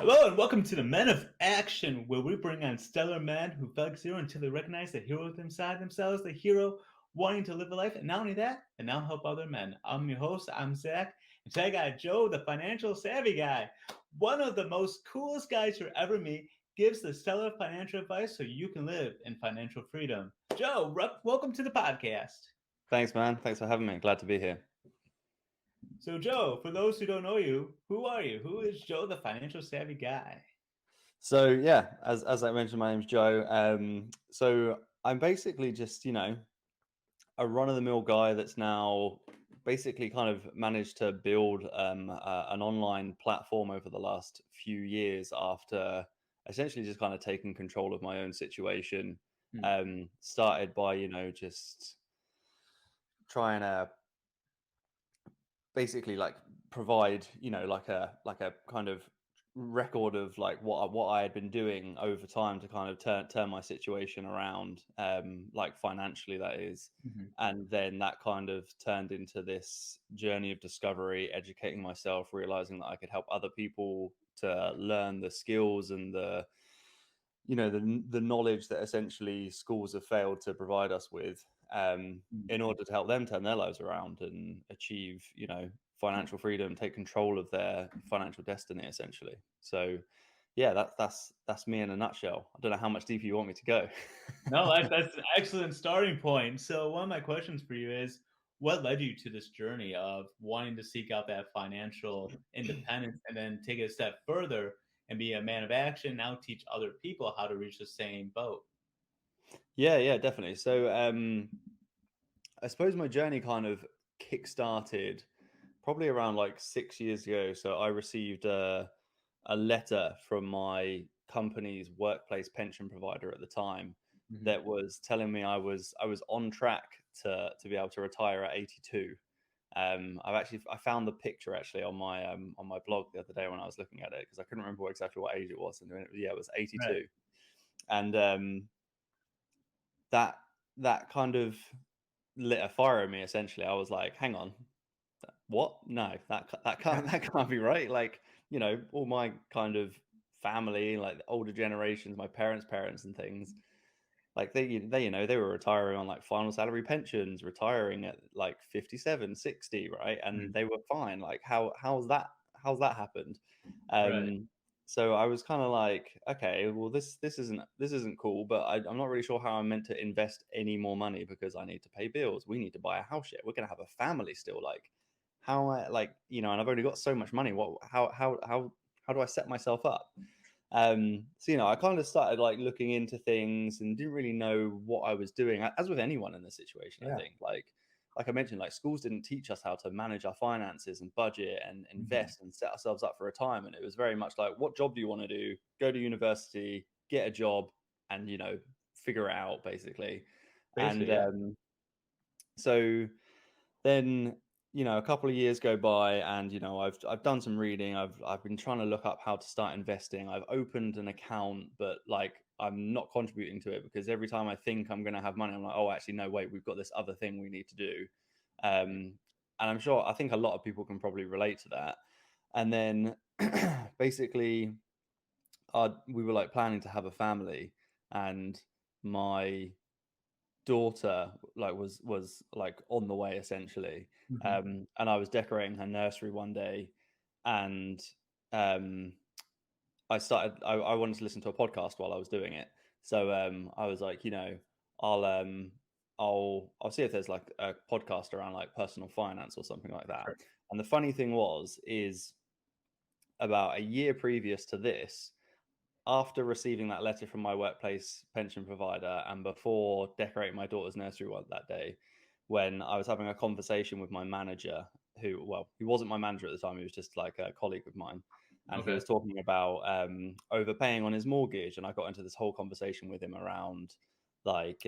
Hello and welcome to the Men of Action, where we bring on stellar men who felt zero until they recognize the hero inside themselves, the hero wanting to live a life, and not only that, and now help other men. I'm your host, I'm Zach, and today I got Joe, the financial savvy guy. One of the most coolest guys you'll ever meet, gives the stellar financial advice so you can live in financial freedom. Joe, welcome to the podcast. Thanks, man. Thanks for having me. Glad to be here. So, Joe, for those who don't know you, who are you? Who is Joe, the financial savvy guy? So yeah, as I mentioned, my name's Joe. So I'm basically just a run-of-the-mill guy that's now basically kind of managed to build an online platform over the last few years after essentially just kind of taking control of my own situation. Started by just trying to basically like provide like a kind of record of like what I had been doing over time to kind of turn my situation around, like financially, that is. Mhm. And then that kind of turned into this journey of discovery, educating myself, realizing that I could help other people to learn the skills and the knowledge that essentially schools have failed to provide us with, in order to help them turn their lives around and achieve financial freedom, take control of their financial destiny, essentially. So yeah, that's me in a nutshell. I don't know how much deeper you want me to go. No, that's an excellent starting point. So, one of my questions for you is what led you to this journey of wanting to seek out that financial independence and then take it a step further and be a man of action, now teach other people how to reach the same boat? Yeah, definitely. So I suppose my journey kind of kick-started probably around like 6 years ago. So I received a letter from my company's workplace pension provider at the time Mhm. that was telling me I was on track to be able to retire at 82. I found the picture actually on my blog the other day when I was looking at it, because I couldn't remember exactly what age it was, and yeah, it was Right. 82. And that that kind of lit a fire in me. Essentially, I was like, hang on, what? No, that can't be right. Like, all my kind of family, like the older generations, my parents and things, like they were retiring on like final salary pensions, retiring at like 57, 60, right? And Mm. they were fine. Like how's that happened? Right. Um so I was kind of like, okay, well this isn't cool, but I'm not really sure how I'm meant to invest any more money because I need to pay bills. We need to buy a house yet. We're gonna have a family still. Like, how am I, like, and I've only got so much money. What how do I set myself up? So I kind of started like looking into things and didn't really know what I was doing. As with anyone in this situation, I Yeah. think, like I mentioned, like schools didn't teach us how to manage our finances and budget and Mhm. invest and set ourselves up for retirement. It was very much like, what job do you want to do? Go to university, get a job, and figure it out, basically. And Basically, yeah. so then, a couple of years go by, and I've done some reading. I've been trying to look up how to start investing. I've opened an account, but like I'm not contributing to it because every time I think I'm going to have money, I'm like, oh, actually no, wait, we've got this other thing we need to do. And I think a lot of people can probably relate to that. And then basically, we were like planning to have a family, and my daughter like was like on the way, essentially. Mhm. And I was decorating her nursery one day, and um I wanted to listen to a podcast while I was doing it. So I was like, I'll I'll see if there's like a podcast around like personal finance or something like that. Sure. And the funny thing is about a year previous to this, after receiving that letter from my workplace pension provider and before decorating my daughter's nursery one that day, when I was having a conversation with my manager, who, well, he wasn't my manager at the time, he was just like a colleague of mine. And he Okay. was talking about overpaying on his mortgage. And I got into this whole conversation with him around, like,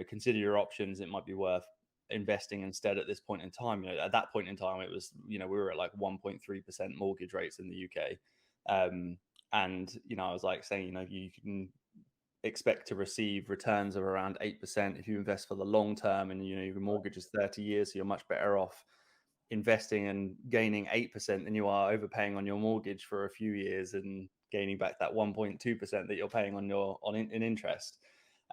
consider your options. It might be worth investing instead at this point in time. At that point in time, it was, we were at like 1.3% mortgage rates in the UK. And I was like saying, you can expect to receive returns of around 8% if you invest for the long term, and your mortgage is 30 years, so you're much better off investing and gaining 8% than you are overpaying on your mortgage for a few years and gaining back that 1.2% that you're paying on your in interest.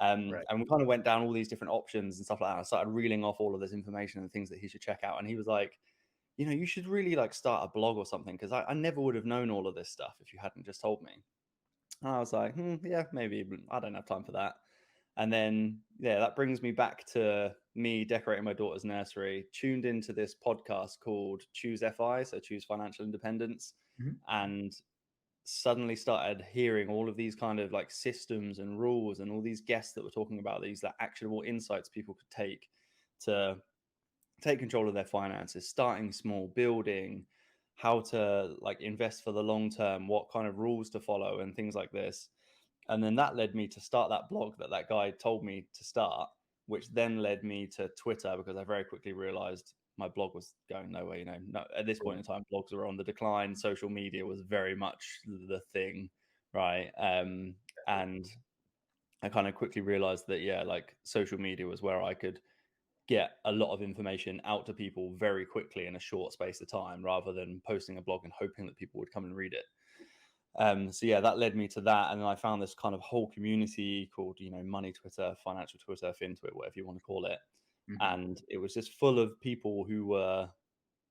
Right. And we kind of went down all these different options and stuff like that. I started reeling off all of this information and things that he should check out. And he was like, you should really like start a blog or something, because I never would have known all of this stuff if you hadn't just told me. And I was like, yeah, maybe, but I don't have time for that. And then, yeah, that brings me back to me decorating my daughter's nursery, tuned into this podcast called Choose FI, so Choose Financial Independence, Mhm. and suddenly started hearing all of these kind of like systems and rules and all these guests that were talking about these like actionable insights people could take to take control of their finances, starting small, building, how to like invest for the long term, what kind of rules to follow, and things like this. And then that led me to start that blog that guy told me to start, which then led me to Twitter, because I very quickly realized my blog was going nowhere. No, at this point in time, blogs were on the decline. Social media was very much the thing, right? And I kind of quickly realized that, yeah, like social media was where I could get a lot of information out to people very quickly in a short space of time, rather than posting a blog and hoping that people would come and read it. So yeah, that led me to that, and then I found this kind of whole community called, Money Twitter, Financial Twitter, FinTwit, whatever you want to call it, Mhm. and it was just full of people who were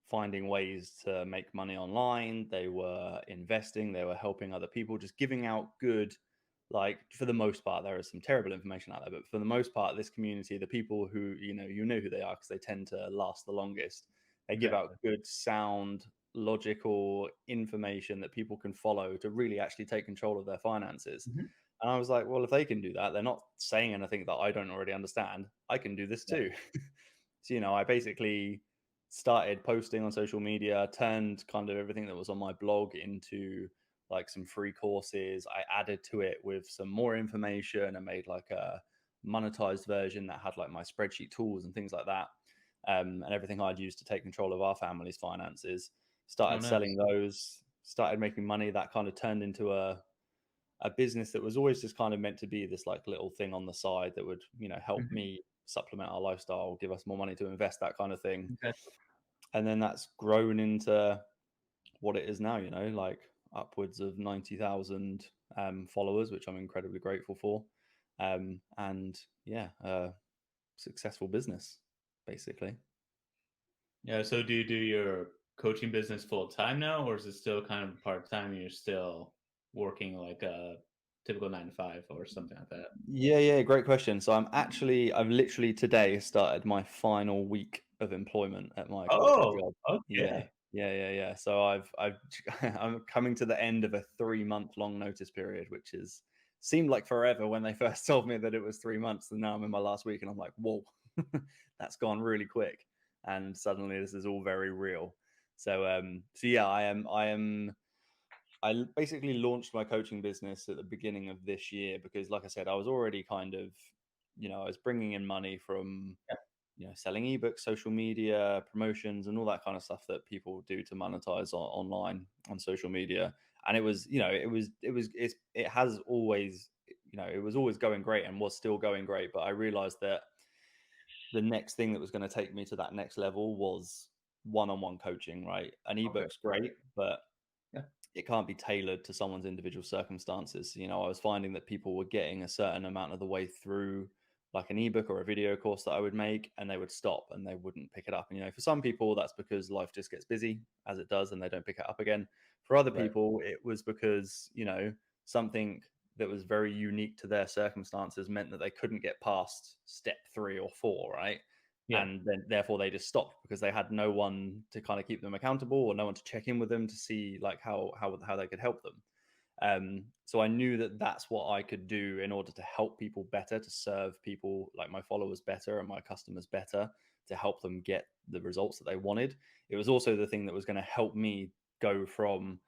finding ways to make money online. They were investing, they were helping other people, just giving out good, like, for the most part, there is some terrible information out there, but for the most part, this community, the people who, you know who they are because they tend to last the longest. They give out Exactly. good, sound, logical information that people can follow to really actually take control of their finances. Mhm. And I was like, well, if they can do that, they're not saying anything that I don't already understand. I can do this Yeah. too. So, I basically started posting on social media, turned kind of everything that was on my blog into like some free courses. I added to it with some more information and made like a monetized version that had like my spreadsheet tools and things like that. And everything I'd used to take control of our family's finances. Oh, Started selling nice. those, started making money. That kind of turned into a business that was always just kind of meant to be this like little thing on the side that would, help Mhm. me supplement our lifestyle, give us more money to invest, that kind of thing. Okay. And then that's grown into what it is now, like upwards of 90,000 followers, which I'm incredibly grateful for. And yeah, successful business, basically. Yeah. So do you do your coaching business full time now, or is it still kind of part time? You're still working like a typical 9 to 5 or something like that. Yeah, great question. So I've literally today started my final week of employment at my corporate Oh, job. Yeah, okay. yeah. So I've I'm coming to the end of a 3 month long notice period, which is seemed like forever when they first told me that it was 3 months, and now I'm in my last week, and I'm like, whoa, that's gone really quick, and suddenly this is all very real. So yeah, I basically launched my coaching business at the beginning of this year because, like I said, I was already kind of, I was bringing in money from, Yeah. selling ebooks, social media, promotions, and all that kind of stuff that people do to monetize online on social media. And it was, it has always, it was always going great and was still going great. But I realized that the next thing that was going to take me to that next level was one-on-one coaching, right? An Okay. ebook's great, but Yeah. it can't be tailored to someone's individual circumstances. I was finding that people were getting a certain amount of the way through like an ebook or a video course that I would make, and they would stop and they wouldn't pick it up. And for some people that's because life just gets busy, as it does, and they don't pick it up again. For other Right. people it was because something that was very unique to their circumstances meant that they couldn't get past step 3 or 4, right? Yeah. And then therefore they just stopped because they had no one to kind of keep them accountable, or no one to check in with them to see like how they could help them. So I knew that that's what I could do in order to help people better, to serve people like my followers better and my customers better, to help them get the results that they wanted. It was also the thing that was going to help me go from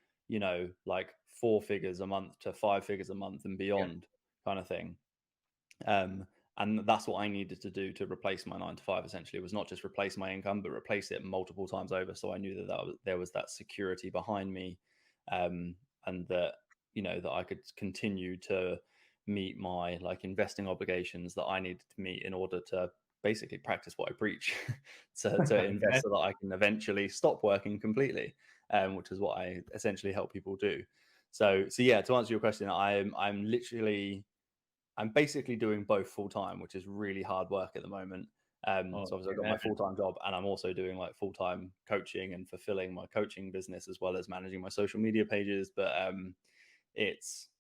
like 4 figures a month to 5 figures a month and Yeah. beyond, kind of thing. um, and that's what I needed to do to replace my 9 to 5. Essentially, it was not just replace my income, but replace it multiple times over. So I knew there was that security behind me, and that that I could continue to meet my like investing obligations that I needed to meet in order to basically practice what I preach, to Okay. invest so that I can eventually stop working completely, which is what I essentially help people do. So yeah, to answer your question, I'm basically doing both full time, which is really hard work at the moment. Oh, So obviously I've I got my imagine. full time job, and I'm also doing like full time coaching and fulfilling my coaching business as well as managing my social media pages. But it's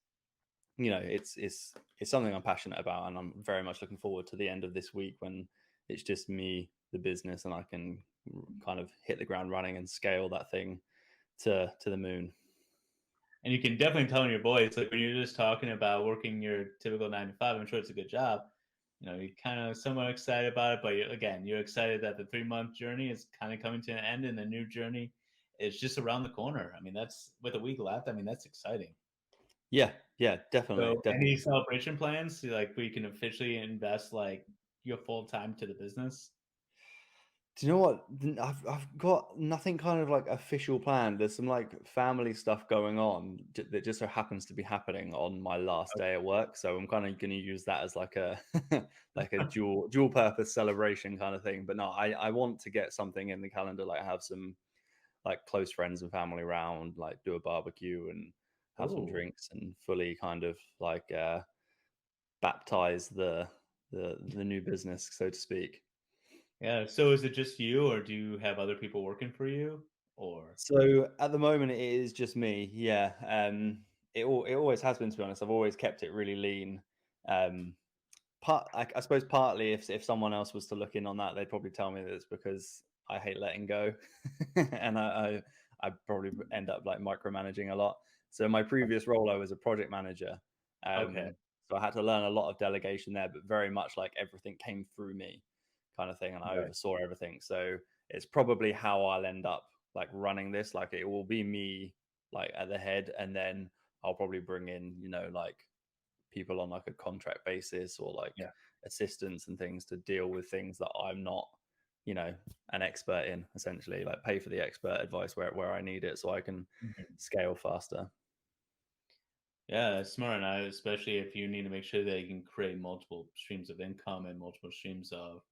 it's something I'm passionate about, and I'm very much looking forward to the end of this week when it's just me, the business, and I can kind of hit the ground running and scale that thing to the moon. And you can definitely tell in your voice, like when you're just talking about working your typical 9 to 5, I'm sure it's a good job. You're kind of somewhat excited about it, but again, you're excited that the 3 month journey is kind of coming to an end and the new journey is just around the corner. I mean, that's with a week left. I mean, that's exciting. Yeah, yeah, definitely, So, any definitely. celebration plans like where you can officially invest like your full time to the business? Do you know what? I've got nothing kind of like official planned. There's some like family stuff going on that just so happens to be happening on my last day at work. So I'm kind of going to use that as like a like a dual purpose celebration kind of thing. But no, I want to get something in the calendar, like have some like close friends and family around, like do a barbecue and have some Oh, drinks and fully kind of like baptize the new business, so to speak. yeah. So, is it just you, or do you have other people working for you? Or So at the moment, it is just me. Yeah, it always has been. To be honest, I've always kept it really lean. Um, I suppose partly if someone else was to look in on that, they'd probably tell me that it's because I hate letting go, and I probably end up like micromanaging a lot. So my previous role, I was a project manager. okay, So I had to learn a lot of delegation there, but very much like everything came through me, kind of thing, and I right, oversaw everything. So it's probably how I'll end up like running this. Like it will be me like at the head, and then I'll probably bring in like people on like a contract basis or like yeah. assistants and things to deal with things that I'm not, an expert in, essentially, like pay for the expert advice where I need it so I can Mhm. scale faster. Yeah, that's smart. And especially if you need to make sure that you can create multiple streams of income and multiple streams of,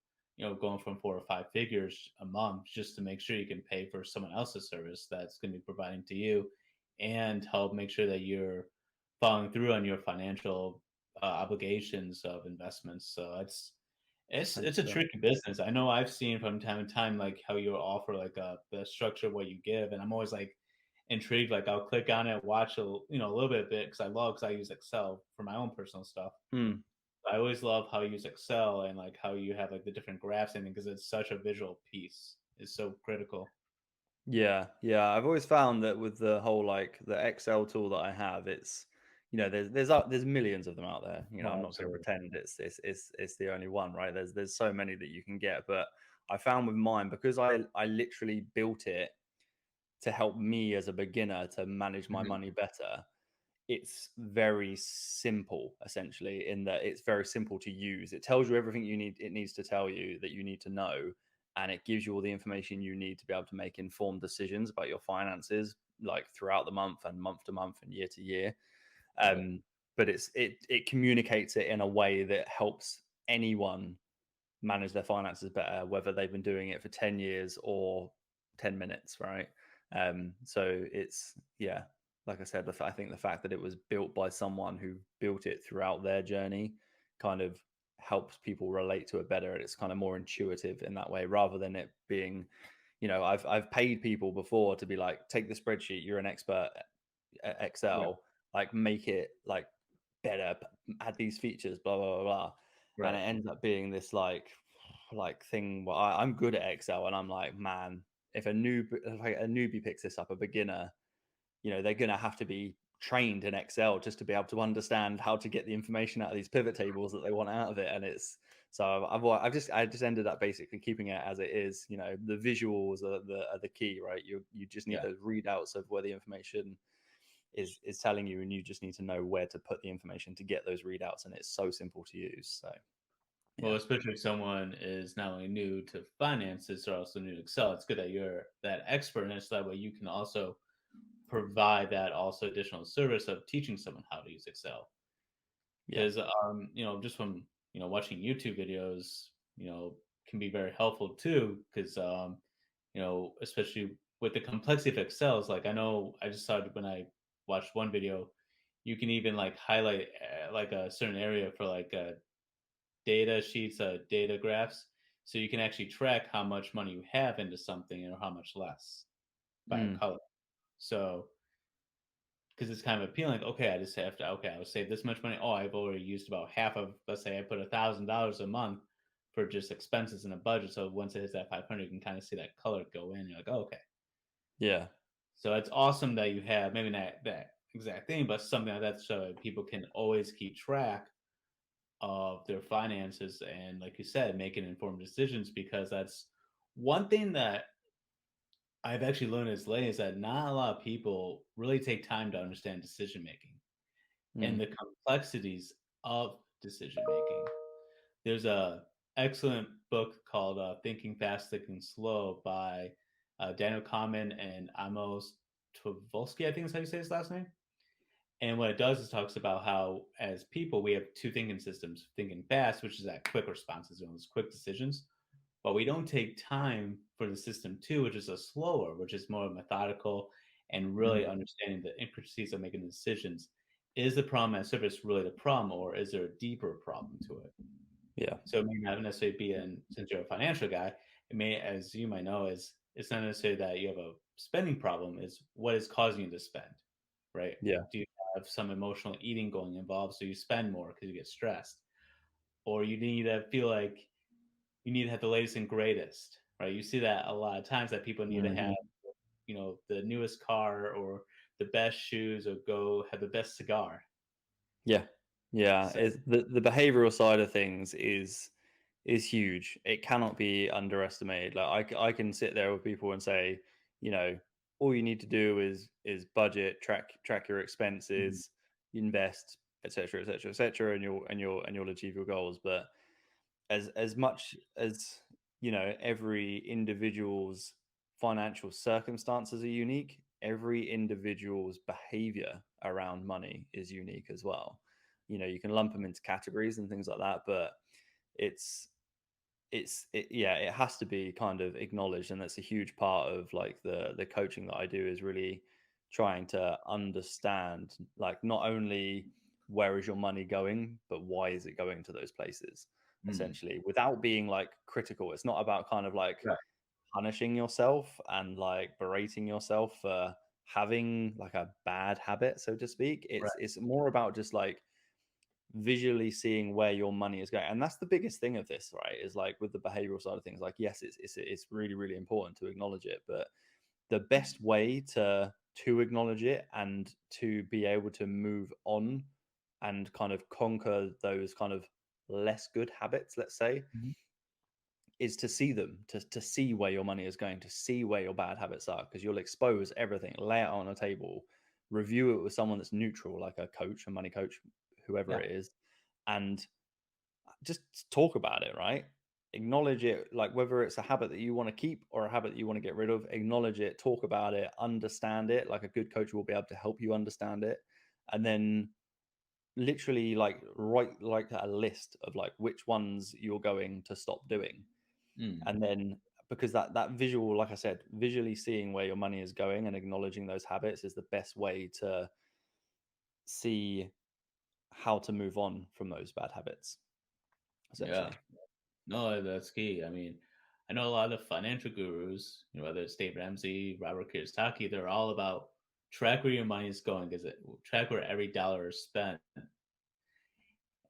going from 4 or 5 figures a month just to make sure you can pay for someone else's service that's going to be providing to you and help make sure that you're following through on your financial obligations of investments. So it's a 100%. tricky business. I know I've seen from time to time like how you offer like the structure of what you give, and I'm always like intrigued. Like I'll click on it, watch a little bit because I use Excel for my own personal stuff. Hmm. I always love how you use Excel and like how you have like the different graphs in it because it's such a visual piece. It's so critical. Yeah, yeah. I've always found that with the whole like the Excel tool that I have, it's there's millions of them out there. I'm Oh, not going to absolutely. pretend it's the only one, right? There's so many that you can get, but I found with mine, because I literally built it to help me as a beginner to manage my Mhm. money better. It's very simple, essentially, in that it's very simple to use. It tells you everything it needs to tell you that you need to know, and it gives you all the information you need to be able to make informed decisions about your finances, like throughout the month and month to month and year to year. Right. But it communicates it in a way that helps anyone manage their finances better, whether they've been doing it for 10 years or 10 minutes, right? So it's, yeah, like I said, I think the fact that it was built by someone who built it throughout their journey kind of helps people relate to it better. It's kind of more intuitive in that way, rather than it being, I've paid people before to be like, take the spreadsheet, you're an expert at Right. Excel, like make it like better, add these features, blah blah blah blah, and it Right. ends up being this like thing. Well, I'm good at Excel, and I'm like, man, if a newbie picks this up, a beginner, they're gonna have to be trained in Excel just to be able to understand how to get the information out of these pivot tables that they want out of it. And it's so I just ended up basically keeping it as it is. The visuals are the key, right? You just need Yeah. those readouts of where the information is telling you, and you just need to know where to put the information to get those readouts, and it's so simple to use. So Well, yeah. especially if someone is not only new to finances, they're also new to Excel. It's good that you're that expert in it, so that way you can also provide that also additional service of teaching someone how to use Excel. Yeah. Because just from watching YouTube videos, can be very helpful too. Because especially with the complexity of Excel, it's like I know I just saw it when I watched one video, you can even like highlight like a certain area for like data sheets, data graphs, so you can actually track how much money you have into something or how much less by a Mm. color. So because it's kind of appealing, like, okay, I just have to, okay, I'll save this much money. Oh, I've already used about half of, let's say I put $1,000 a month for just expenses in a budget. So once it hits that 500, you can kind of see that color go in. You're like, oh, okay. Yeah. So it's awesome that you have maybe not that exact thing, but something like that so people can always keep track of their finances and, like you said, making informed decisions, because that's one thing that I've actually learned as late is that not a lot of people really take time to understand decision making and Mm. the complexities of decision making. There's a excellent book called Thinking Fast, Thinking Slow by Daniel Kahneman and Amos Tversky, I think is how you say his last name. And what it does is talks about how, as people, we have two thinking systems: thinking fast, which is that quick responses, those quick decisions, but we don't take time for the system two, which is a slower, which is more methodical and Mm. really understanding the intricacies of making decisions. Is the problem at surface really the problem, or is there a deeper problem to it? Yeah. So it may not necessarily be since you're a financial guy, it may, as you might know, is it's not necessarily that you have a spending problem, is what is causing you to spend, right? Yeah. Do you have some emotional eating going involved, so you spend more because you get stressed? Or you need to feel like you need to have the latest and greatest, right? You see that a lot of times that people need to have, Mhm. the newest car or the best shoes or go have the best cigar. Yeah. Yeah. So, It's the behavioral side of things is huge. It cannot be underestimated. Like I can sit there with people and say, you know, all you need to do is budget, track your mhm, expenses, invest, etc., etc., etc., and you'll achieve your goals. But as much as every individual's financial circumstances are unique, every individual's behavior around money is unique as well. You can lump them into categories and things like that, but it's yeah, it has to be kind of acknowledged, and that's a huge part of like the coaching that I do, is really trying to understand, like, not only where is your money going, but why is it going to those places, mm, essentially, without being like critical. It's not about kind of like right, punishing yourself and like berating yourself for having like a bad habit, so to speak. it's right, it's more about just like visually seeing where your money is going. And that's the biggest thing of this, right? Is like with the behavioral side of things, like, yes, it's really, really important to acknowledge it, but the best way to acknowledge it and to be able to move on and kind of conquer those kind of less good habits, let's say, mhm, is to see them, to see where your money is going, to see where your bad habits are, because you'll expose everything, lay it on a table, review it with someone that's neutral, like a coach, a money coach, whoever yeah, it is, and just talk about it, right? Acknowledge it, like whether it's a habit that you want to keep or a habit that you want to get rid of, acknowledge it, talk about it, understand it. Like a good coach will be able to help you understand it. And then literally like write like a list of like which ones you're going to stop doing. mm, And then, because that visual, like I said, visually seeing where your money is going and acknowledging those habits is the best way to see how to move on from those bad habits, yeah. essentially. No, that's key. I mean, I know a lot of financial gurus, whether it's Dave Ramsey, Robert Kiyosaki, they're all about track where your money is going, because it track where every dollar is spent,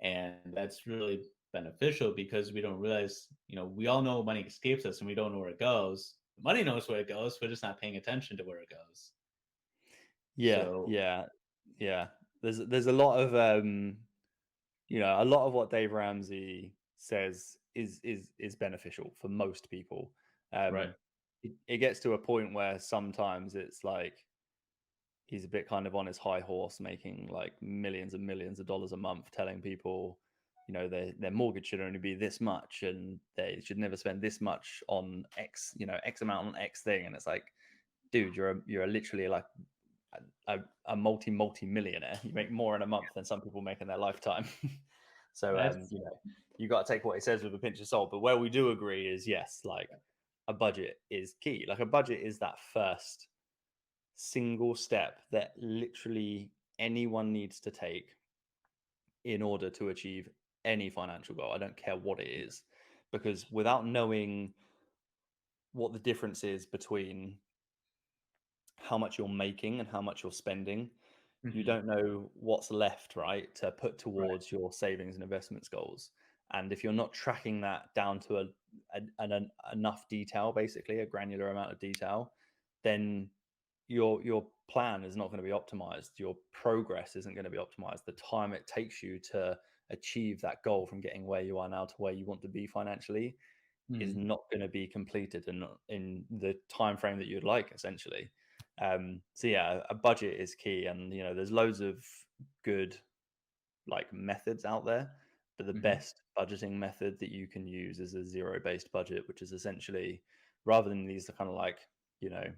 and that's really beneficial because we don't realize, we all know money escapes us and we don't know where it goes. Money knows where it goes, we're just not paying attention to where it goes. Yeah, So, yeah, yeah. There's a lot of a lot of what Dave Ramsey says is beneficial for most people. right. It gets to a point where sometimes it's like he's a bit kind of on his high horse, making like millions and millions of dollars a month, telling people, their mortgage should only be this much, and they should never spend this much on X, X amount on X thing. And it's like, dude, you're literally like a multi millionaire. You make more in a month than some people make in their lifetime. So That's you got to take what he says with a pinch of salt. But where we do agree is, yes, like a budget is key. Like a budget is that first single step that literally anyone needs to take in order to achieve any financial goal. I don't care what it is, because without knowing what the difference is between how much you're making and how much you're spending, you Hmm. don't know what's left, right, to put Right. towards your savings and investments goals. And if you're not tracking that down to an enough detail, basically a granular amount of detail, then your plan is not going to be optimized. Your progress isn't going to be optimized. The time it takes you to achieve that goal from getting where you are now to where you want to be financially is Hmm. not going to be completed in the time frame that you'd like, essentially. So yeah, a budget is key, and there's loads of good like methods out there, but the Hmm. best budgeting method that you can use is a zero based budget, which is essentially, rather than these kind of like, you know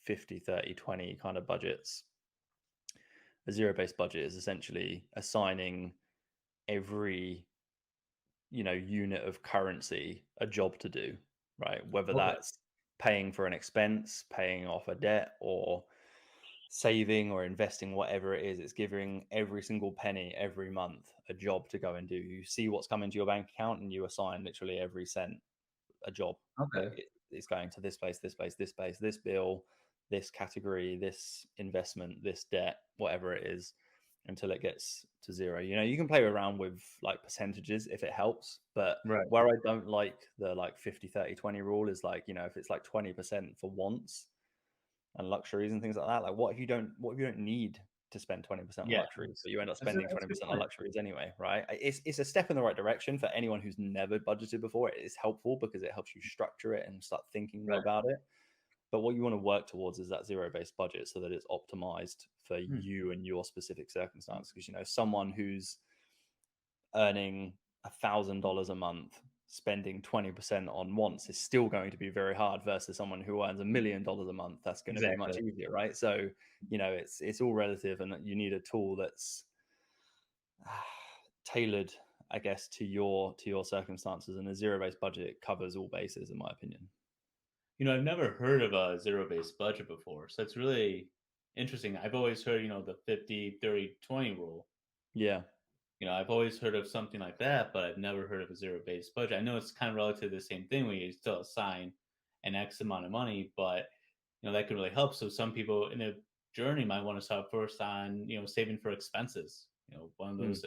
50, 30, 20 kind of budgets, a zero based budget is essentially assigning every unit of currency a job to do, right? Whether Okay. that's paying for an expense, paying off a debt, or saving or investing, whatever it is, it's giving every single penny every month a job to go and do. You see what's coming to your bank account and you assign literally every cent a job. Like, Okay. it's going to this place, this place, this place, this bill, this category, this investment, this debt, whatever it is, until it gets to zero. You can play around with like percentages if it helps, but Right. where I don't like the like 50, 30, 20 rule is like, if it's like 20% for wants and luxuries and things like that, like what if you don't need to spend 20% on Yeah. luxuries, but you end up That's a, spending that's a good 20% on point. luxuries anyway, right? It's a step in the right direction for anyone who's never budgeted before. It is helpful because it helps you structure it and start thinking more Right. about it. But what you want to work towards is that zero based budget so that it's optimized for Hmm. you and your specific circumstance. Because someone who's earning $1,000 a month, spending 20% on wants is still going to be very hard versus someone who earns $1 million a month. That's going to be much Exactly. easier, right? So, it's all relative, and you need a tool that's tailored, I guess, to your circumstances. And a zero based budget covers all bases, in my opinion. I've never heard of a zero-based budget before, so it's really interesting. I've always heard, the 50, 30, 20 rule. Yeah. I've always heard of something like that, but I've never heard of a zero-based budget. I know it's kind of relative to the same thing where you still assign an X amount of money, but that could really help. So some people in a journey might want to start first on, saving for expenses, one of Mm. those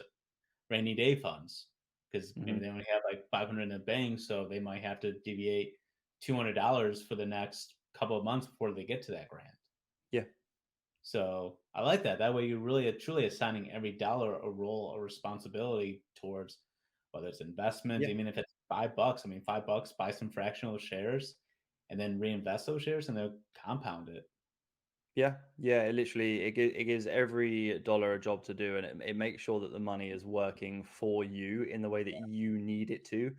rainy day funds, because maybe Hmm. they only have like 500 in the bank, so they might have to deviate $200 for the next couple of months before they get to that grant. Yeah. So I like that. That way, you're really truly assigning every dollar a role or responsibility towards whether it's investment, Yeah. even if it's $5. I mean, $5, buy some fractional shares, and then reinvest those shares, and they'll compound it. Yeah, yeah. It gives every dollar a job to do, and it makes sure that the money is working for you in the way that you need it to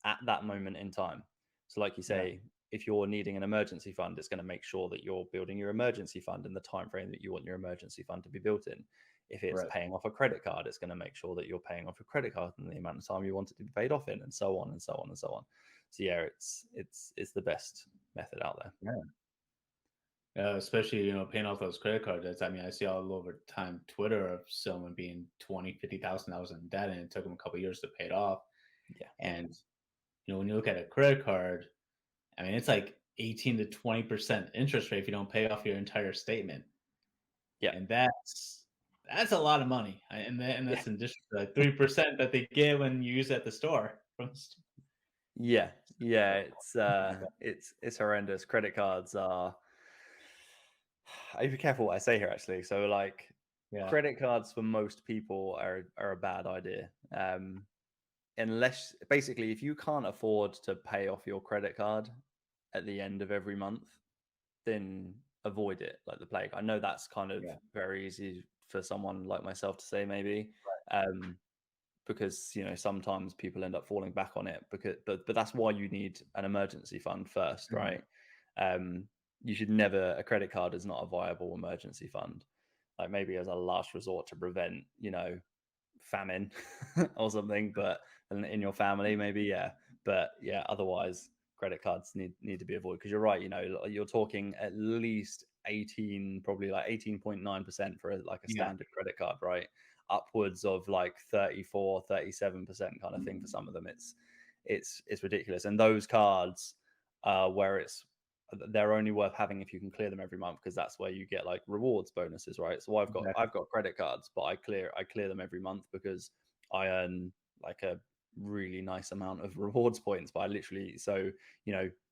at that moment in time. So, like you Yeah. say, if you're needing an emergency fund, it's going to make sure that you're building your emergency fund in the time frame that you want your emergency fund to be built in. If it's Right. paying off a credit card, it's going to make sure that you're paying off a credit card in the amount of time you want it to be paid off in, and so on and so on and so on. So yeah, it's the best method out there. Yeah. Especially, paying off those credit card debts. I mean, I see all over time Twitter of someone being 20, $50,000 in debt, and it took them a couple years to pay it off. Yeah, And when you look at a credit card, I mean, it's like 18 to 20% interest rate if you don't pay off your entire statement, yeah, and that's a lot of money, and yeah. that's in addition to like 3% that they get when you use it at the store from Yeah, yeah, something like that. it's horrendous. Credit cards are I be careful what I say here actually. So like Yeah, credit cards for most people are a bad idea. Unless basically if you can't afford to pay off your credit card at the end of every month, then avoid it like the plague. I know that's kind of yeah, very easy for someone like myself to say maybe. Um because sometimes people end up falling back on it because but that's why you need an emergency fund first, mhm, right? um you should never A credit card is not a viable emergency fund, like maybe as a last resort to prevent famine or something, but in your family maybe, yeah. But yeah, otherwise credit cards need to be avoided, because you're right, you're talking at least probably like 18.9% for like a Yeah. standard credit card, right? Upwards of like 34, 37% kind of thing for some of them. It's ridiculous. And those cards, where they're only worth having if you can clear them every month, because that's where you get like rewards bonuses, right? So Exactly. I've got credit cards, but I clear them every month because I earn like a really nice amount of rewards points. But I literally, so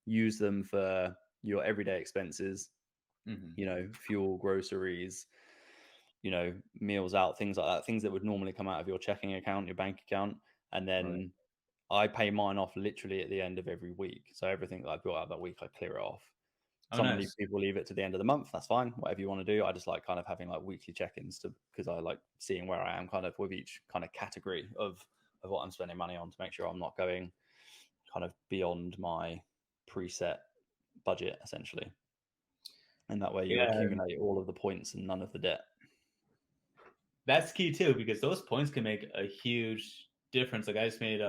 use them for your everyday expenses, Hmm. fuel, groceries, meals out, things like that, things that would normally come out of your checking account, your bank account. And Right. then I pay mine off literally at the end of every week. So everything that I built out that week, I clear it off. Oh, Some nice. people leave it to the end of the month. That's fine. Whatever you want to do. I just like kind of having like weekly check-ins because I like seeing where I am kind of with each kind of category of what I'm spending money on to make sure I'm not going kind of beyond my preset budget essentially. And that way you Yeah, accumulate all of the points and none of the debt. that's key too, because those points can make a huge difference. Like I just made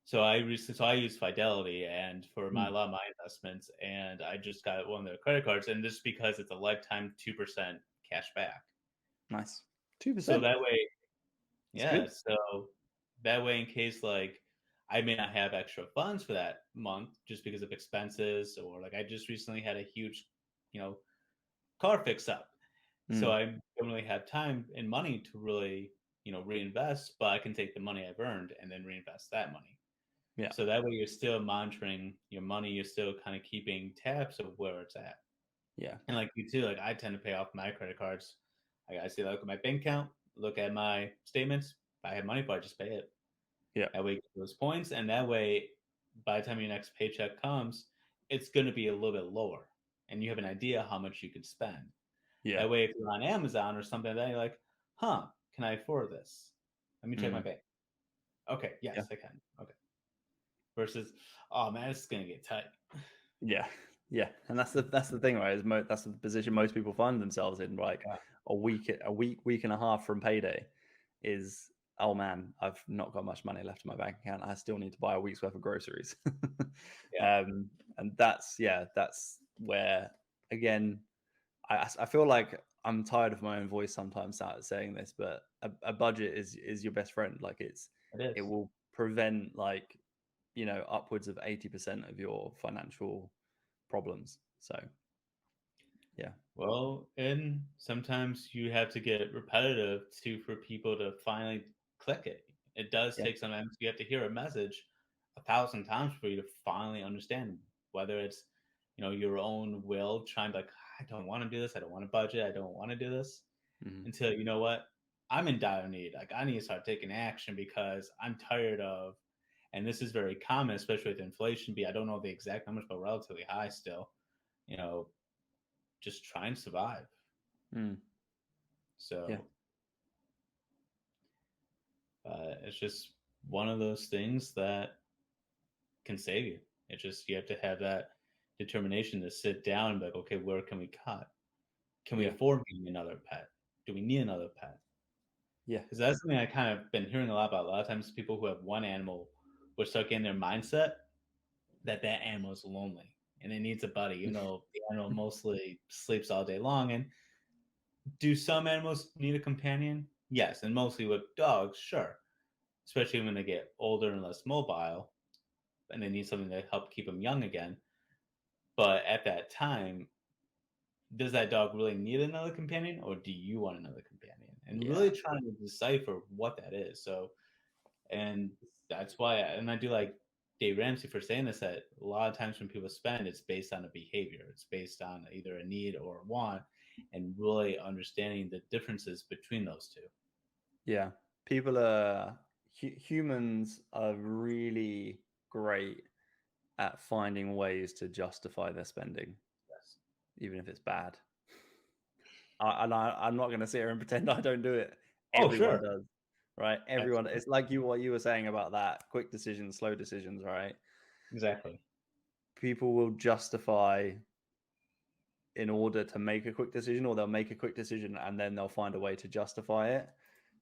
so I use Fidelity and for a lot of my investments, and I just got one of their credit cards, and just because it's a lifetime 2% cash back. Nice. So 2%. that way, It's yeah, good. so that way in case like I may not have extra funds for that month just because of expenses, or like I just recently had a huge, you know, car fix up. So Mm, I don't really have time and money to really, reinvest, but I can take the money I've earned and then reinvest that money. yeah. So that way you're still monitoring your money, you're still kind of keeping tabs of where it's at. Yeah. And like you too, like I tend to pay off my credit cards. I see, look at my bank account, look at my statements. If I have money, but I just pay it. Yeah. That way you get those points, and that way by the time your next paycheck comes, it's going to be a little bit lower, and you have an idea how much you could spend. Yeah. That way, if you're on Amazon or something like that, you're like, huh, can I afford this? Let me check my Mm, bank. Okay, yeah. yes, I can. Okay. Versus, oh man, it's gonna get tight. Yeah. Yeah. And that's the thing, right? That's the position most people find themselves in. Like Yeah, week and a half from payday is, oh man, I've not got much money left in my bank account. I still need to buy a week's worth of groceries. yeah, And that's where again I feel like I'm tired of my own voice sometimes out saying this, but a budget is your best friend. Like it it is. will prevent like upwards of 80% of your financial problems. So yeah, Well, and sometimes you have to get repetitive too for people to finally click it. It does yeah, take sometimes you have to hear a message 1,000 times for you to finally understand whether it's your own will trying to like I don't want to do this, I don't want to budget, I don't want to do this hmm until you know what I'm in dire need. Like I need to start taking action because I'm tired of, and this is very common, especially with inflation. I don't know the exact numbers, but relatively high still. You know, just try and survive. mm, yeah, So it's just one of those things that can save you. It's just you have to have that determination to sit down and be like, okay, where can we cut? Can we yeah, afford getting another pet? Do we need another pet? yeah, Because that's something I kind of been hearing a lot about. A lot of times, people who have one animal will start getting their mindset that that animal is lonely and it needs a buddy, even though the animal mostly sleeps all day long. And do some animals need a companion? Yes, and mostly with dogs, sure. Especially when they get older and less mobile, and they need something to help keep them young again. But at that time, does that dog really need another companion, or do you want another companion? And yeah, really trying to decipher what that is. So, and that's why, and I do like Dave Ramsey for saying this, that a lot of times when people spend, it's based on a behavior. It's based on either a need or a want, and really understanding the differences between those two. yeah. Humans are really great at finding ways to justify their spending, Yes. even if it's bad. I'm not going to sit here and pretend I don't do it. Oh, Everyone sure. does, right? Everyone. Absolutely. It's like what you were saying about that quick decisions, slow decisions, right? Exactly. People will justify in order to make a quick decision, or they'll make a quick decision and then they'll find a way to justify it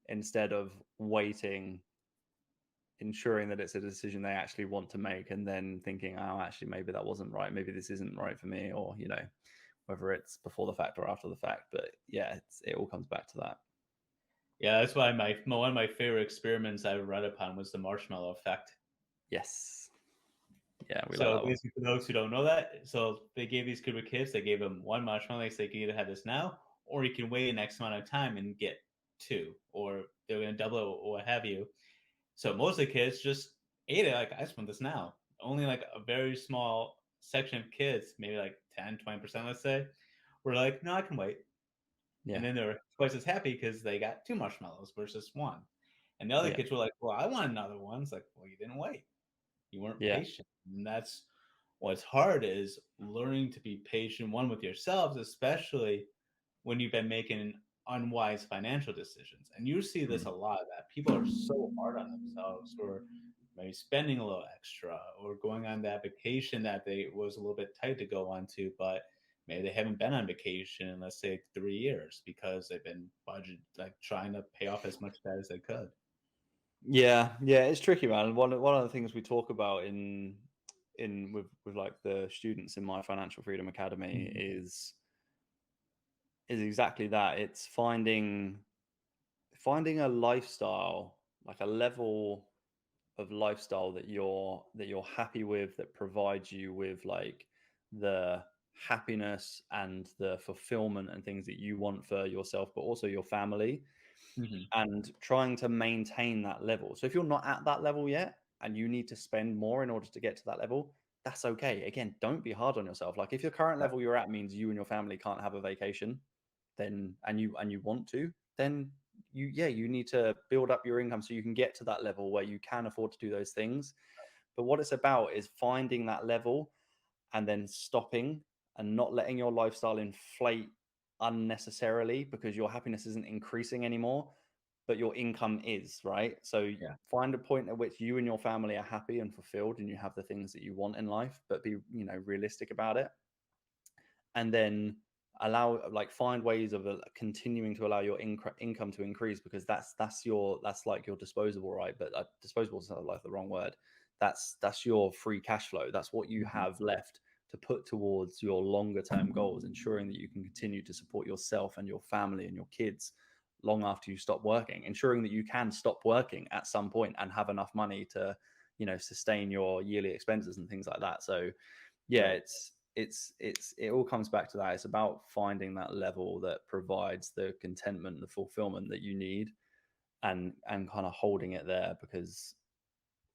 instead of waiting, ensuring that it's a decision they actually want to make, and then thinking, oh, actually, maybe that wasn't right. Maybe this isn't right for me, or whether it's before the fact or after the fact. But yeah, it all comes back to that. Yeah, that's why one of my favorite experiments I read upon was the marshmallow effect. Yes. Yeah, we like So that one. basically, for those who don't know that, so they gave these group of kids, they gave them one marshmallow. They said you can either have this now, or you can wait an X amount of time and get two, or they're going to double it or what have you. So most of the kids just ate it like, I just want this now. Only like a very small section of kids, maybe like 10, 20%, let's say, were like, no, I can wait. And Yeah. then they're twice as happy because they got two marshmallows versus one. And the other Yeah. kids were like, well, I want another one. It's like, well, you didn't wait. You weren't Yeah. patient. And that's what's hard is learning to be patient, one with yourselves, especially when you've been making unwise financial decisions. And you see this Mm. a lot of that. People are so hard on themselves or maybe spending a little extra or going on that vacation that they was a little bit tight to go on to, but maybe they haven't been on vacation in let's say 3 years because they've been budget like trying to pay off as much debt as they could. Yeah, yeah, it's tricky, man. One of the things we talk about in with like the students in my Financial Freedom Academy Mhm. is exactly that. It's finding a lifestyle, like a level of lifestyle that you're happy with, that provides you with like the happiness and the fulfillment and things that you want for yourself, but also your family, Mhm. and trying to maintain that level. So if you're not at that level yet and you need to spend more in order to get to that level, that's okay. Again, don't be hard on yourself. Like if your current Right. level you're at means you and your family can't have a vacation, then and you want to, then you need to build up your income so you can get to that level where you can afford to do those things. But what it's about is finding that level and then stopping and not letting your lifestyle inflate unnecessarily because your happiness isn't increasing anymore, but your income is, right? So Yeah. find a point at which you and your family are happy and fulfilled and you have the things that you want in life, but be, realistic about it. And then find ways of continuing to allow your income to increase, because that's like your disposable, right? But disposable is not like the wrong word. That's your free cash flow. That's what you Mhm. have left to put towards your longer term goals, ensuring that you can continue to support yourself and your family and your kids long after you stop working, ensuring that you can stop working at some point and have enough money to sustain your yearly expenses and things like that. So yeah, Right. it all comes back to that. It's about finding that level that provides the contentment, the fulfillment that you need, and kind of holding it there, because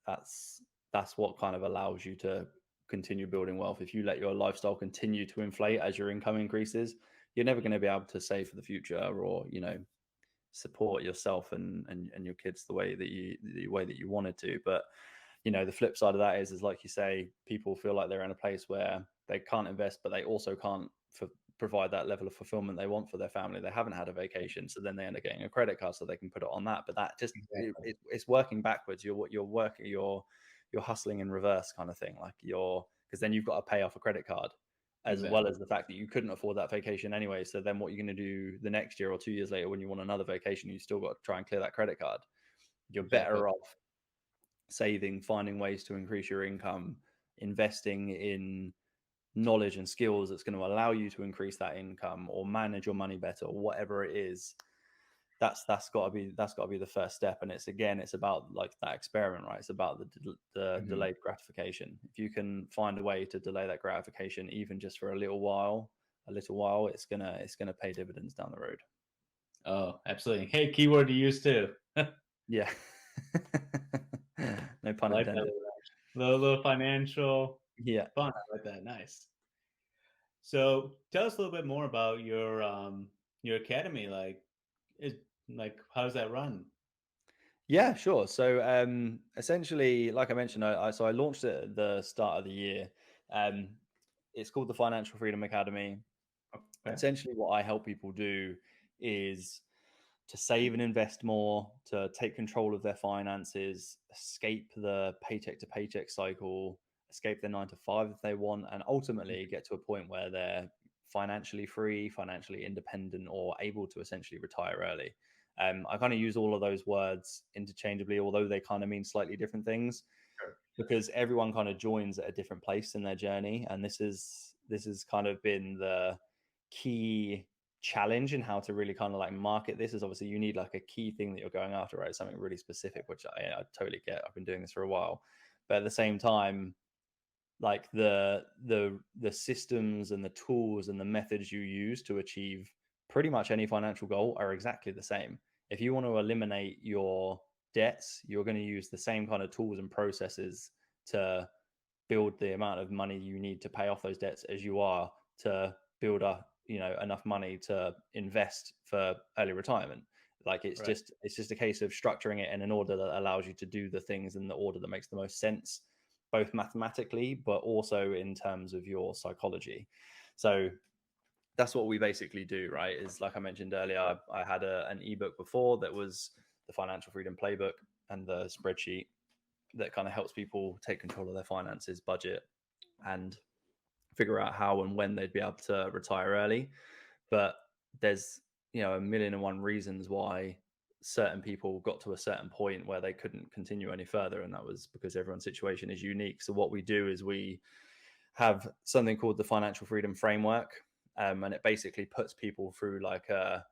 that's that's what kind of allows you to continue building wealth. If you let your lifestyle continue to inflate as your income increases, you're never going to be able to save for the future, or support yourself and your kids the way that you wanted to. But the flip side of that is like you say, people feel like they're in a place where they can't invest, but they also can't provide that level of fulfillment they want for their family. They haven't had a vacation, so then they end up getting a credit card so they can put it on that. But that just Exactly. it's working backwards. You're working, you're hustling in reverse kind of thing. Like because then you've got to pay off a credit card, as well Exactly. as the fact that you couldn't afford that vacation anyway. So then what you're going to do the next year or 2 years later when you want another vacation, you still got to try and clear that credit card. You're Exactly. better off saving, finding ways to increase your income, investing in knowledge and skills that's going to allow you to increase that income or manage your money better, or whatever it is. That's got to be the first step. And it's about like that experiment, right? It's about the Mhm. delayed gratification. If you can find a way to delay that gratification even just for a little while, it's gonna pay dividends down the road. Oh, absolutely. Hey, keyword to use too. I Yeah. No pun like that. intended. Little financial Yeah. fun. I like that. Nice. So tell us a little bit more about your academy. Like how does that run? Yeah, sure. So essentially, like I mentioned, I launched it at the start of the year. Um, it's called the Financial Freedom Academy. Okay. Essentially, what I help people do is to save and invest more, to take control of their finances, escape the paycheck to paycheck cycle, escape their 9 to 5 if they want, and ultimately get to a point where they're financially free, financially independent, or able to essentially retire early. I kind of use all of those words interchangeably, although they kind of mean slightly different things, Sure. because everyone kind of joins at a different place in their journey. And this is kind of been key challenge in how to really kind of like market this is obviously you need like a key thing that you're going after, right? Something really specific, which I totally get. I've been doing this for a while, but at the same time, like the systems and the tools and the methods you use to achieve pretty much any financial goal are exactly the same. If you want to eliminate your debts, you're going to use the same kind of tools and processes to build the amount of money you need to pay off those debts as you are to build up, enough money to invest for early retirement. Like Right. it's just a case of structuring it in an order that allows you to do the things in the order that makes the most sense, both mathematically but also in terms of your psychology. So that's what we basically do, right? Is like I mentioned earlier, I had an ebook before that was the Financial Freedom Playbook and the spreadsheet that kind of helps people take control of their finances, budget, and figure out how and when they'd be able to retire early. But there's, a million and one reasons why certain people got to a certain point where they couldn't continue any further. And that was because everyone's situation is unique. So what we do is we have something called the Financial Freedom Framework. And it basically puts people through like a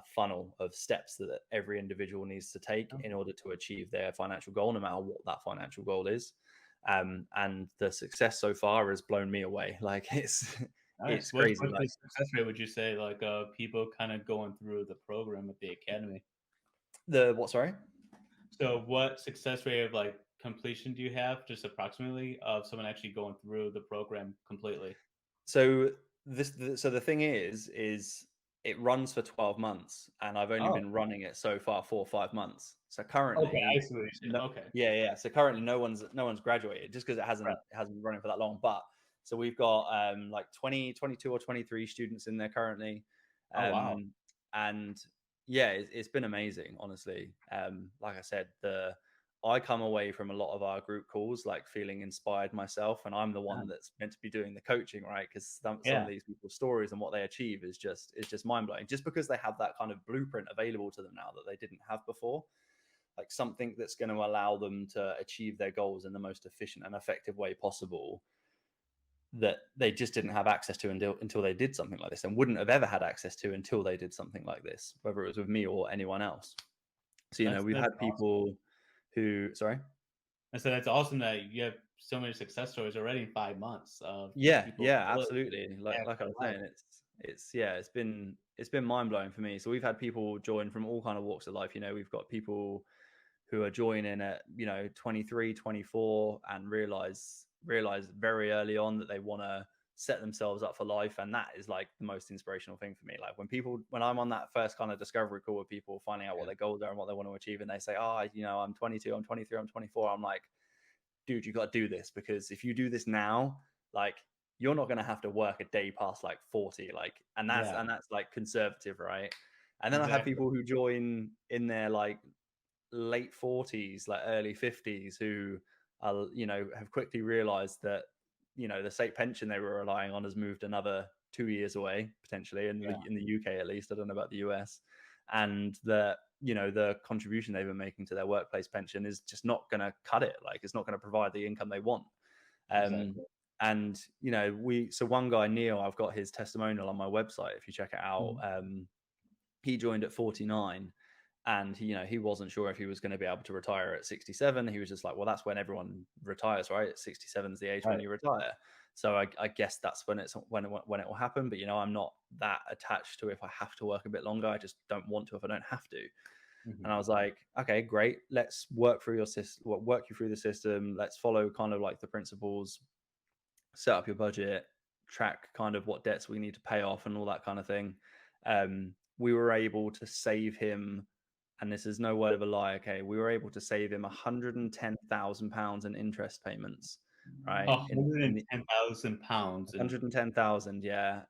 funnel of steps that every individual needs to take in order to achieve their financial goal, no matter what that financial goal is. And the success so far has blown me away. Like Nice. it's What's crazy. what's the Like success rate, would you say, like, people kind of going through the program at the academy? the what? Sorry. So what success rate of, like, completion do you have, just approximately, of someone actually going through the program completely? So so the thing is it runs for 12 months, and I've only Oh, been running it so far 4 or 5 months. So okay, I currently, see what you're saying. no, Okay, yeah. So currently, no one's graduated just because right. it hasn't been running for that long. But so we've got like 20, 22 or 23 students in there currently, Oh, wow. um, and yeah, it's been amazing, honestly. Like I said, the I come away from a lot of our group calls like feeling inspired myself, and I'm the Yeah, one that's meant to be doing the coaching, right? Because some of yeah, these people's stories and what they achieve is just mind blowing. Just because they have that kind of blueprint available to them now that they didn't have before, like something that's going to allow them to achieve their goals in the most efficient and effective way possible that they just didn't have access to until they did something like this, and wouldn't have ever had access to until they did something like this, whether it was with me or anyone else. So we've that's had awesome. people who, sorry. And so that's awesome that you have so many success stories already in 5 months of Yeah, people yeah, really absolutely. Like impact like I their was life. saying, it's yeah, it's been mind blowing for me. So we've had people join from all kind of walks of life. We've got people who are joining at 23, 24, and realize very early on that they want to set themselves up for life, and that is like the most inspirational thing for me. Like when I'm on that first kind of discovery call with people finding out what Yeah. their goals are and what they want to achieve, and they say, oh, I'm 22, I'm 23, I'm 24, I'm like, dude, you got to do this, because if you do this now, like you're not going to have to work a day past like 40, like, Yeah, and that's like conservative, right? And then I have exactly. people who join in their like late 40s, like early 50s, who are, have quickly realized that, the state pension they were relying on has moved another 2 years away, potentially, Yeah, in the UK at least. I don't know about the US. And that, the contribution they've been making to their workplace pension is just not going to cut it. Like, it's not going to provide the income they want. Um, exactly. and so one guy, Neil, I've got his testimonial on my website if you check it out. Mhm. He joined at 49, and he wasn't sure if he was going to be able to retire at 67. He was just like, well, that's when everyone retires, right? 67 is the age when Right. you retire. So I guess that's when it will happen. But I'm not that attached to if I have to work a bit longer. I just don't want to if I don't have to. And Mhm. I was like, okay, great. Let's work through your system. Work you through the system. Let's follow kind of like the principles, set up your budget, track kind of what debts we need to pay off and all that kind of thing. We were able to save him, and this is no word of a lie, okay, we were able to save him £110,000 in interest payments, right? In the £110,000 and 110,000, yeah.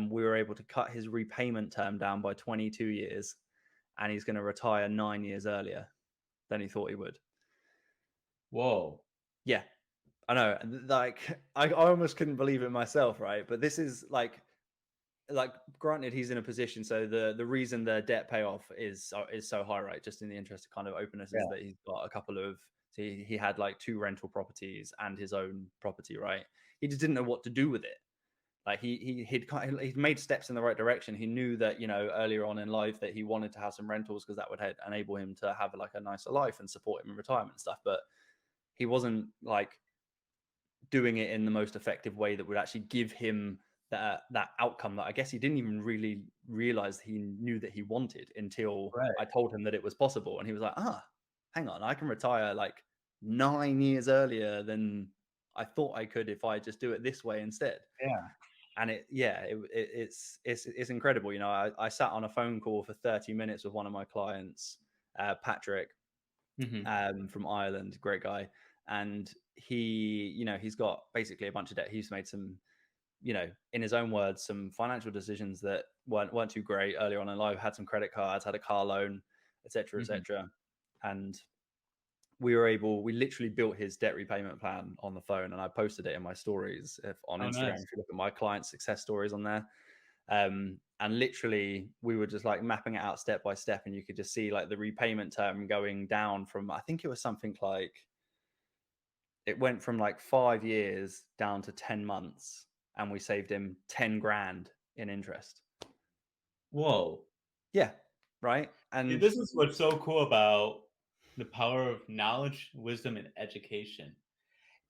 We were able to cut his repayment term down by 22 years, and he's going to retire 9 years earlier than he thought he would. whoa. Yeah, I know. Like, I almost couldn't believe it myself, right? But this is like granted, he's in a position. So the reason the debt payoff is so high, right? Just in the interest of kind of openness, is Yeah. that he's got a couple of. So he had like two rental properties and his own property, right? He just didn't know what to do with it. Like he'd made steps in the right direction. He knew that, you know, earlier on in life that he wanted to have some rentals because that would enable him to have like a nicer life and support him in retirement and stuff. But he wasn't like doing it in the most effective way that would actually give him that outcome that I guess he didn't even really realize he knew that he wanted until Right. I told him that it was possible. And he was like, hang on, I can retire like 9 years earlier than I thought I could if I just do it this way instead. Yeah. And it's incredible. You know, I sat on a phone call for 30 minutes with one of my clients, Patrick, from Ireland, great guy. And he, you know, he's got basically a bunch of debt. He's made some, you know, in his own words, some financial decisions that weren't too great earlier on in life. Had some credit cards, had a car loan, etc., etc. And we literally built his debt repayment plan on the phone, and I posted it in my stories on Oh, Instagram. nice. If you look at my client success stories on there, and literally we were just like mapping it out step by step, and you could just see like the repayment term going down from, I think it was something like, it went from like 5 years down to 10 months, and we saved him 10 grand in interest. Whoa. Yeah, right. See, And this is what's so cool about the power of knowledge, wisdom, and education.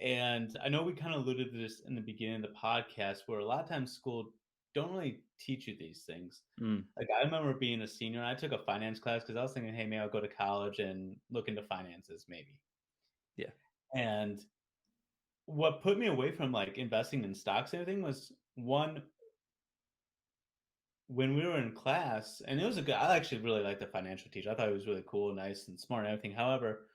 And I know we kind of alluded to this in the beginning of the podcast, where a lot of times school don't really teach you these things. Like I remember being a senior, and I took a finance class because I was thinking, hey, maybe I'll go to college and look into finances, maybe. yeah, And what put me away from like investing in stocks and everything was one, when we were in class, and it was a good, I actually really liked the financial teacher. I thought he was really cool, nice, and smart and everything. However,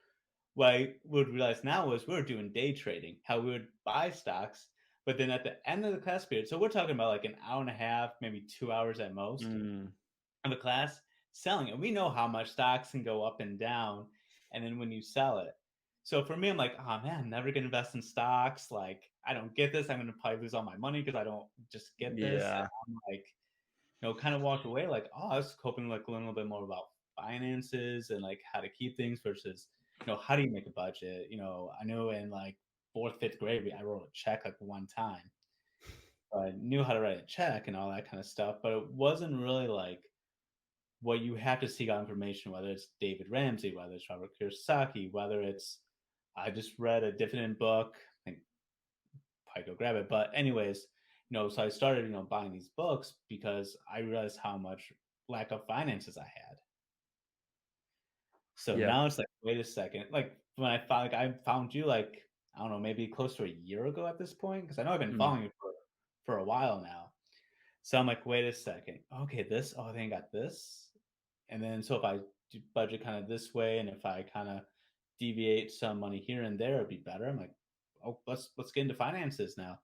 what I would realize now was we were doing day trading, how we would buy stocks, but then at the end of the class period, so we're talking about like an hour and a half, maybe 2 hours at most of a class selling it. We know how much stocks can go up and down, and then when you sell it. So for me, I'm like, oh man, I'm never gonna invest in stocks. Like, I don't get this. I'm gonna probably lose all my money because I don't just get this. And yeah, I'm like, kind of walked away like, oh, I was hoping to like learn a little bit more about finances and like how to keep things versus, how do you make a budget? I know in like fourth, fifth grade, I wrote a check like one time. So I knew how to write a check and all that kind of stuff, but it wasn't really like what you have to seek out information, whether it's David Ramsey, whether it's Robert Kiyosaki, whether it's, I just read a dividend book. I think probably go grab it. But anyways, so I started, buying these books because I realized how much lack of finances I had. So yeah, now it's like, wait a second. Like when I found you like, I don't know, maybe close to a year ago at this point, because I know I've been mm, following you for a while now. So I'm like, wait a second. Okay, this, oh, they got this. And then so if I do budget kind of this way, and if I kind of deviate some money here and there, it'd be better. I'm like, oh, let's get into finances now.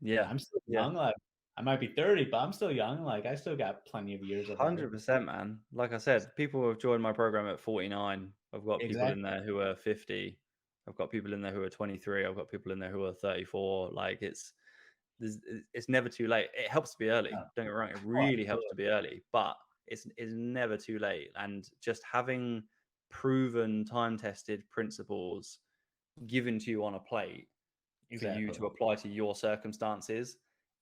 yeah, I'm still yeah. young. Like I might be 30, but I'm still young. Like I still got plenty of years of life. 100%, man. Like I said, people who have joined my program at 49. I've got people in Exactly. there who are 50. I've got people in there who are 23. I've got people in there who are 34. Like it's never too late. It helps to be early. Yeah. Don't get me wrong. It Oh, really helps absolutely. to be early, but it's never too late. And just having proven, time tested principles given to you on a plate for you Exactly. to apply to your circumstances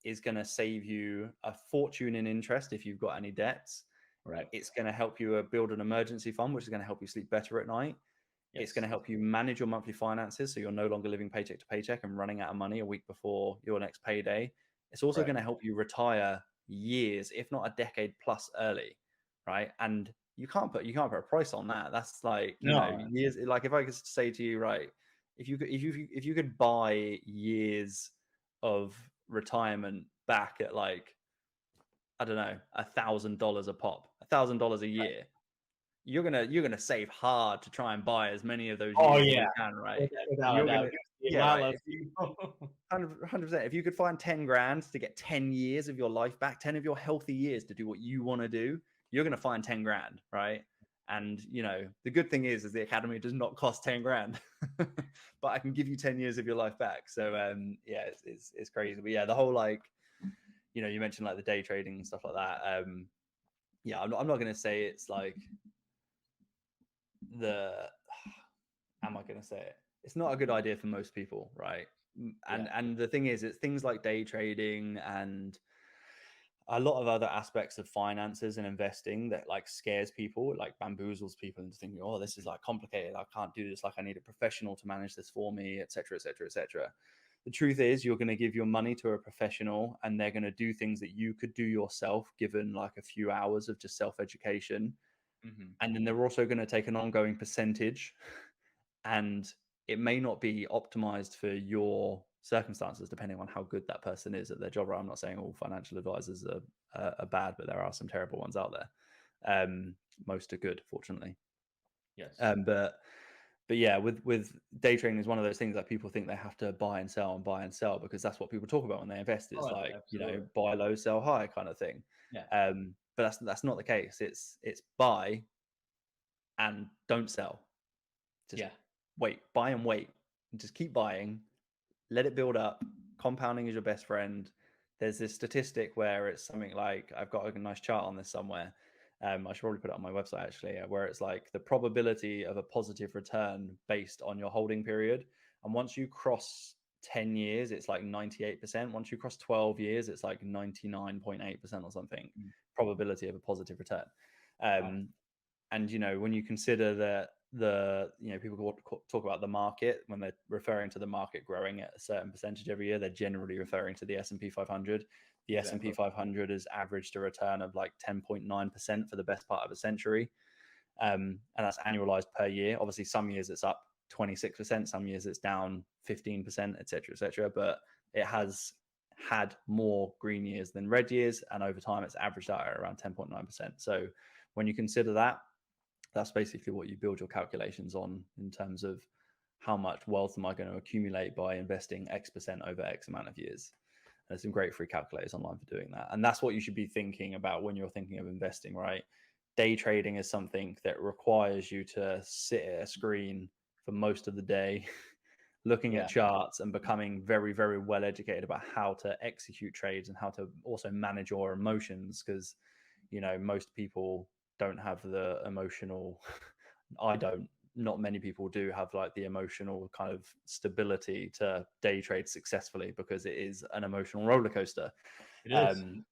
is going to save you a fortune in interest if you've got any debts. Right. It's going to help you build an emergency fund, which is going to help you sleep better at night. It's going Yes. to help you manage your monthly finances so you're no longer living paycheck to paycheck and running out of money a week before your next payday. It's also Right. going to help you retire years, if not a decade plus early, right? And you can't put a price on that. That's like, No. years. Like if I could say to you, right, if you could buy years of retirement back at like, I don't know, $1,000 a pop, $1,000 a year, you're gonna save hard to try and buy as many of those Oh years as yeah. you can, right? Without a You're doubt. gonna, You're gonna see a yeah, lot right. less If you people. 100%, if you could find 10 grand to get 10 years of your life back, 10 of your healthy years to do what you want to do, you're gonna find 10 grand, right? And the good thing is the academy does not cost 10 grand, but I can give you 10 years of your life back. So yeah, it's crazy. But yeah, the whole like, you mentioned like the day trading and stuff like that. Yeah, I'm not gonna say it's like the, am I gonna say it? It's not a good idea for most people, right? Yeah. And the thing is, it's things like day trading and a lot of other aspects of finances and investing that like scares people, like bamboozles people into thinking, oh, this is like complicated, I can't do this, like I need a professional to manage this for me, etc., etc., etc. The truth is, you're going to give your money to a professional and they're going to do things that you could do yourself given like a few hours of just self-education. Hmm. And then they're also going to take an ongoing percentage, and it may not be optimized for your circumstances depending on how good that person is at their job. Right? I'm not saying all financial advisors are bad, but there are some terrible ones out there. Most are good, fortunately. Yes. But yeah, with day trading is one of those things that people think they have to buy and sell and buy and sell, because that's what people talk about when they invest, is Oh, like, absolutely. buy low, sell high kind of thing. Yeah. But that's not the case. It's buy and don't sell. Just Yeah. wait, buy and wait, and just keep buying, let it build up. Compounding is your best friend. There's this statistic where it's something like, I've got a nice chart on this somewhere. I should probably put it on my website actually, where it's like the probability of a positive return based on your holding period. And once you cross 10 years, it's like 98%. Once you cross 12 years, it's like 99.8% or something Mm. probability of a positive return. Wow. Um, and when you consider that people talk about the market when they're referring to the market growing at a certain percentage every year, they're generally referring to the S&P 500. The S&P Exactly. 500 has averaged a return of like 10.9% for the best part of a century, and that's annualized per year. Obviously some years it's up 26%, some years it's down 15%, etc., etc., but it has had more green years than red years, and over time it's averaged out at around 10.9%. So when you consider that, that's basically what you build your calculations on in terms of how much wealth am I going to accumulate by investing X percent over X amount of years. And there's some great free calculators online for doing that. And that's what you should be thinking about when you're thinking of investing, right? Day trading is something that requires you to sit at a screen for most of the day, looking at Yeah. charts and becoming very, very well educated about how to execute trades and how to also manage your emotions. Because, most people don't have the emotional, I don't, not many people do have like the emotional kind of stability to day trade successfully, because it is an emotional roller coaster. It is. Um,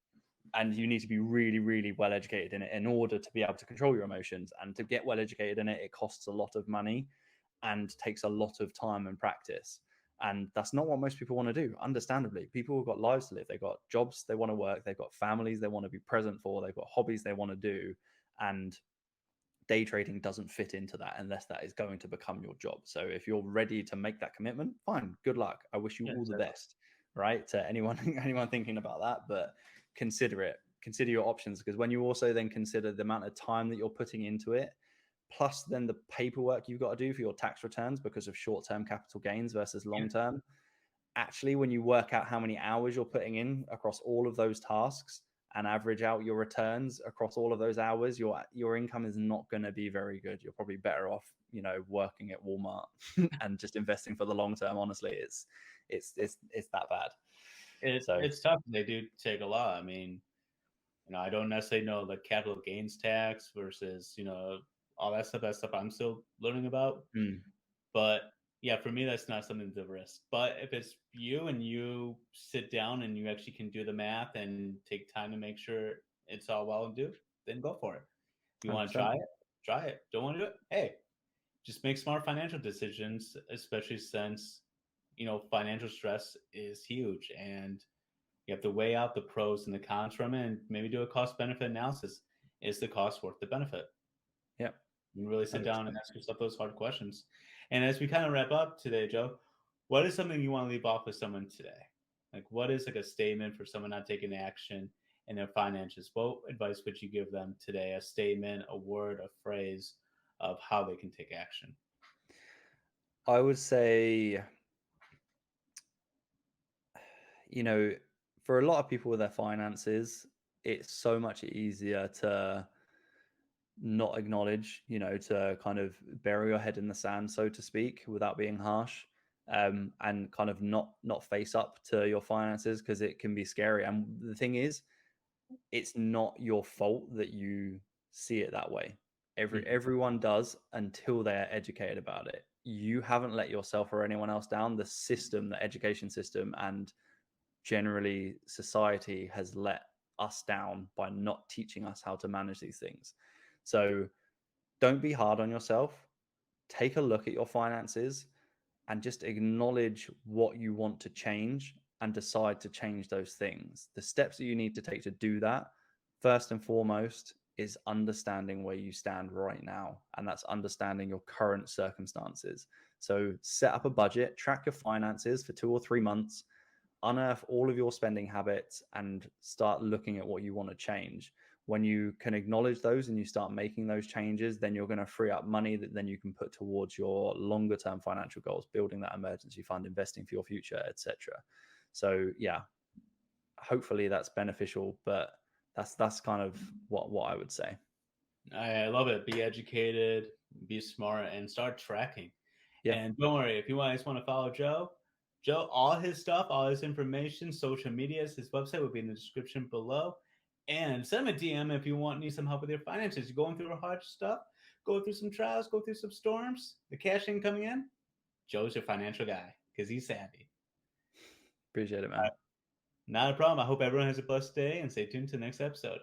and you need to be really, really well educated in it in order to be able to control your emotions. And to get well educated in it, it costs a lot of money and takes a lot of time and practice. And that's not what most people want to do. Understandably, people have got lives to live. They've got jobs they want to work. They've got families they want to be present for. They've got hobbies they want to do. And day trading doesn't fit into that unless that is going to become your job. So if you're ready to make that commitment, fine, good luck. I wish you Yeah. all the Exactly. best, right? To anyone anyone thinking about that, but consider it. Consider your options, because when you also then consider the amount of time that you're putting into it, plus then the paperwork you've got to do for your tax returns because of short-term capital gains versus Yeah. long-term, actually when you work out how many hours you're putting in across all of those tasks and average out your returns across all of those hours, your income is not going to be very good. You're probably better off, working at Walmart and just investing for the long term. Honestly, it's that bad. So It's tough. They do take a lot. I mean, I don't necessarily know the capital gains tax versus, all that stuff. That stuff I'm still learning about. mm, But yeah, for me, that's not something to risk. But if it's you and you sit down and you actually can do the math and take time to make sure it's all well and do, then go for it. If you want to 100%. try it, try it. Don't want to do it? Hey, just make smart financial decisions, especially since, financial stress is huge and you have to weigh out the pros and the cons from it and maybe do a cost benefit analysis. Is the cost worth the benefit? Yeah, You really sit down and 100%. ask yourself those hard questions. And as we kind of wrap up today, Joe, what is something you want to leave off with someone today? Like, what is like a statement for someone not taking action in their finances? What advice would you give them today? A statement, a word, a phrase of how they can take action? I would say, for a lot of people with their finances, it's so much easier to not acknowledge, to kind of bury your head in the sand, so to speak, without being harsh, and kind of not face up to your finances, because it can be scary. And the thing is, it's not your fault that you see it that way. Mhm. Everyone does until they are educated about it. you haven't let yourself or anyone else down. The system, the education system, and generally society has let us down by not teaching us how to manage these things. So don't be hard on yourself. Take a look at your finances and just acknowledge what you want to change and decide to change those things. The steps that you need to take to do that, first and foremost, is understanding where you stand right now. And that's understanding your current circumstances. So set up a budget, track your finances for 2 or 3 months, unearth all of your spending habits, and start looking at what you want to change. When you can acknowledge those and you start making those changes, then you're going to free up money that then you can put towards your longer term financial goals, building that emergency fund, investing for your future, etc. So yeah, hopefully that's beneficial, but that's kind of what I would say. I love it. Be educated, be smart, and start tracking. Yeah, And don't worry, if you guys want to follow Joe, all his stuff, all his information, social medias, his website will be in the description below. And send him a DM if you need some help with your finances. You're going through hard stuff, go through some trials, go through some storms, the cash ain't coming in. Joe's your financial guy because he's savvy. appreciate it, man. Not a problem. I hope everyone has a blessed day and stay tuned to the next episode.